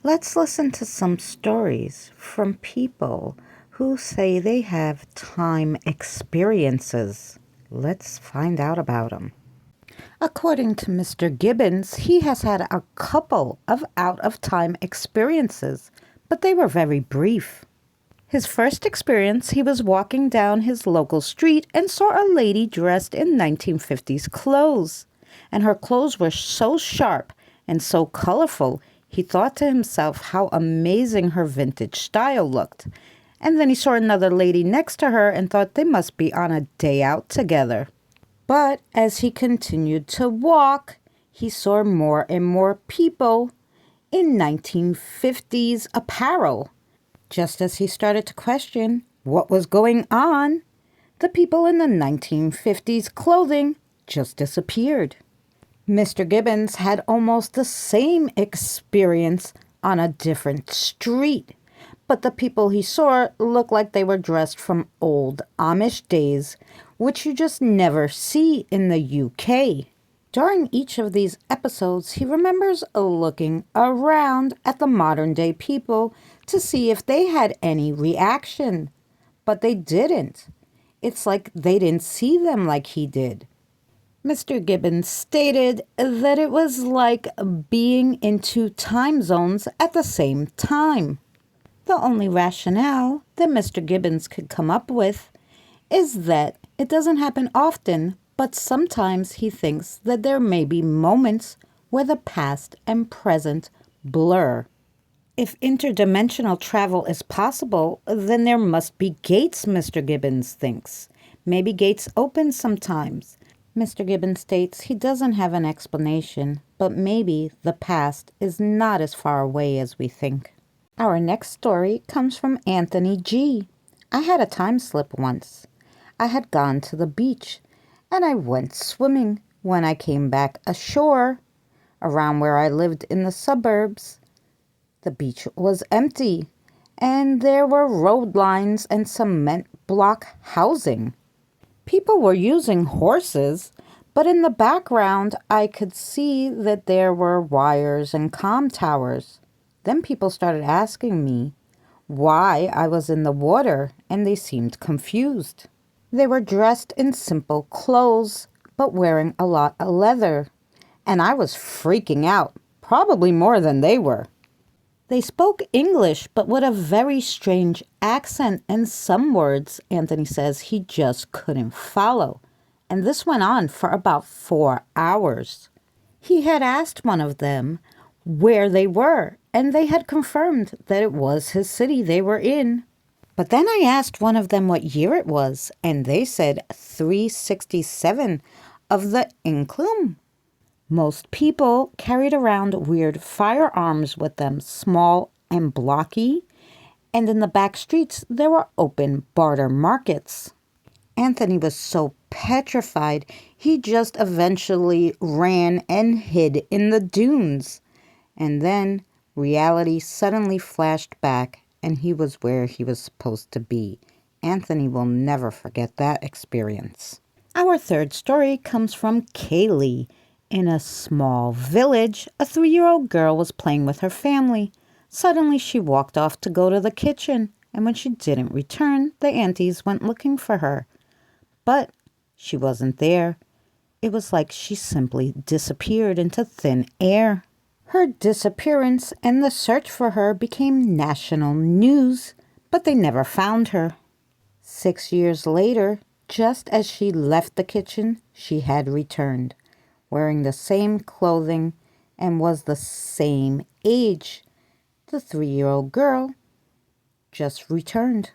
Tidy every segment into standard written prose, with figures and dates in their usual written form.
Let's listen to some stories from people who say they have time experiences. Let's find out about them. According to Mr. Gibbons, he has had a couple of out-of-time experiences, but they were very brief. His first experience, he was walking down his local street and saw a lady dressed in 1950s clothes. And her clothes were so sharp and so colorful, he thought to himself how amazing her vintage style looked. And then he saw another lady next to her and thought they must be on a day out together. But as he continued to walk, he saw more and more people in 1950s apparel. Just as he started to question what was going on, the people in the 1950s clothing just disappeared. Mr. Gibbons had almost the same experience on a different street, but the people he saw looked like they were dressed from old Amish days, which you just never see in the UK. During each of these episodes, he remembers looking around at the modern-day people to see if they had any reaction, but they didn't. It's like they didn't see them like he did. Mr. Gibbons stated that it was like being in two time zones at the same time. The only rationale that Mr. Gibbons could come up with is that it doesn't happen often, but sometimes he thinks that there may be moments where the past and present blur. If interdimensional travel is possible, then there must be gates, Mr. Gibbons thinks. Maybe gates open sometimes. Mr. Gibbons states he doesn't have an explanation, but maybe the past is not as far away as we think. Our next story comes from Anthony G. I had a time slip once. I had gone to the beach, and I went swimming. When I came back ashore, around where I lived in the suburbs, the beach was empty, and there were road lines and cement block housing. People were using horses, but in the background I could see that there were wires and comm towers. Then people started asking me why I was in the water, and they seemed confused. They were dressed in simple clothes, but wearing a lot of leather, and I was freaking out, probably more than they were. They spoke English, but with a very strange accent, and some words, Anthony says, he just couldn't follow. And this went on for about 4 hours. He had asked one of them where they were, and they had confirmed that it was his city they were in. But then I asked one of them what year it was, and they said 367 of the Inclum. Most people carried around weird firearms with them, small and blocky, and in the back streets there were open barter markets. Anthony was so petrified, he just eventually ran and hid in the dunes. And then reality suddenly flashed back, and he was where he was supposed to be. Anthony will never forget that experience. Our third story comes from Kaylee. In a small village, a 3-year-old girl was playing with her family. Suddenly, she walked off to go to the kitchen, and when she didn't return, the aunties went looking for her. But she wasn't there. It was like she simply disappeared into thin air. Her disappearance and the search for her became national news, but they never found her. 6 years later, just as she left the kitchen, she had returned, wearing the same clothing and was the same age. The 3-year-old girl just returned.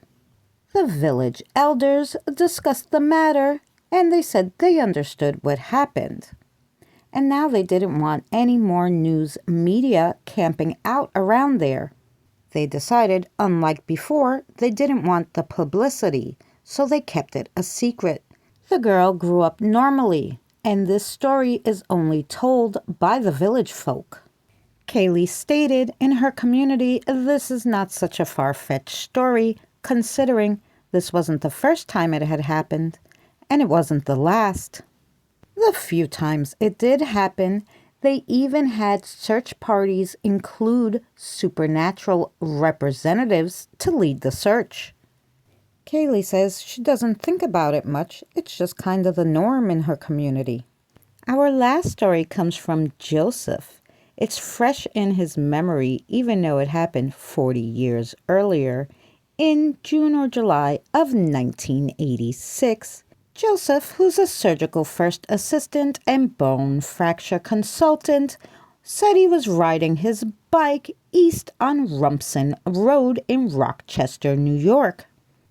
The village elders discussed the matter, and they said they understood what happened. And now they didn't want any more news media camping out around there. They decided, unlike before, they didn't want the publicity, so they kept it a secret. The girl grew up normally, and this story is only told by the village folk. Kaylee stated in her community this is not such a far-fetched story, considering this wasn't the first time it had happened, and it wasn't the last. The few times it did happen, They even had search parties include supernatural representatives to lead the search. Kaylee says she doesn't think about it much. It's just kind of the norm in her community. Our last story comes from Joseph. It's fresh in his memory, even though it happened 40 years earlier, in June or July of 1986. Joseph, who's a surgical first assistant and bone fracture consultant, said he was riding his bike east on Rumson Road in Rochester, New York.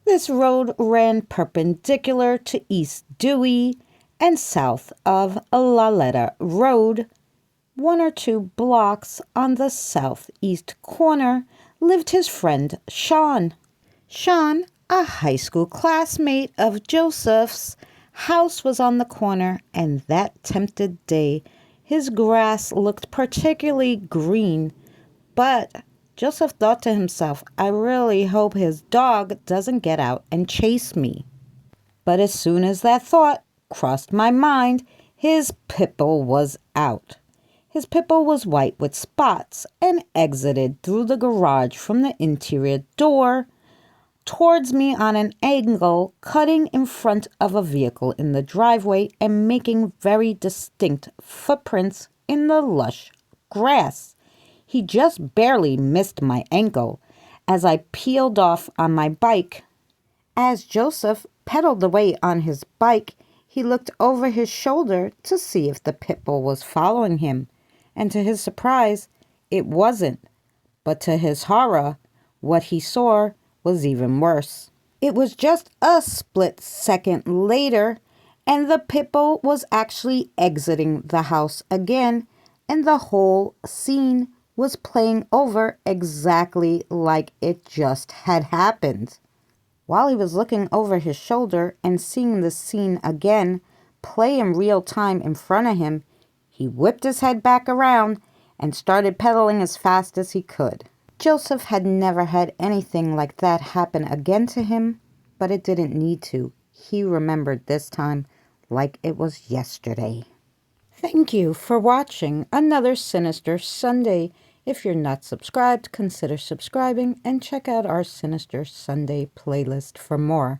This road ran perpendicular to East Dewey and south of Laletta Road. 1 or 2 blocks on the southeast corner lived his friend Sean. Sean, a high school classmate of Joseph's, house was on the corner, and that tempted day his grass looked particularly green. But Joseph thought to himself, I really hope his dog doesn't get out and chase me. But as soon as that thought crossed my mind, his pit bull was out. His pit bull was white with spots and exited through the garage from the interior door towards me on an angle, cutting in front of a vehicle in the driveway and making very distinct footprints in the lush grass. He just barely missed my ankle as I peeled off on my bike. As Joseph pedaled away on his bike, he looked over his shoulder to see if the pit bull was following him, and to his surprise, it wasn't. But to his horror, what he saw was even worse. It was just a split second later, and the pit bull was actually exiting the house again, and the whole scene was playing over exactly like it just had happened. While he was looking over his shoulder and seeing the scene again play in real time in front of him, he whipped his head back around and started pedaling as fast as he could. Joseph had never had anything like that happen again to him, but it didn't need to. He remembered this time like it was yesterday. Thank you for watching another Sinister Sunday. If you're not subscribed, consider subscribing and check out our Sinister Sunday playlist for more.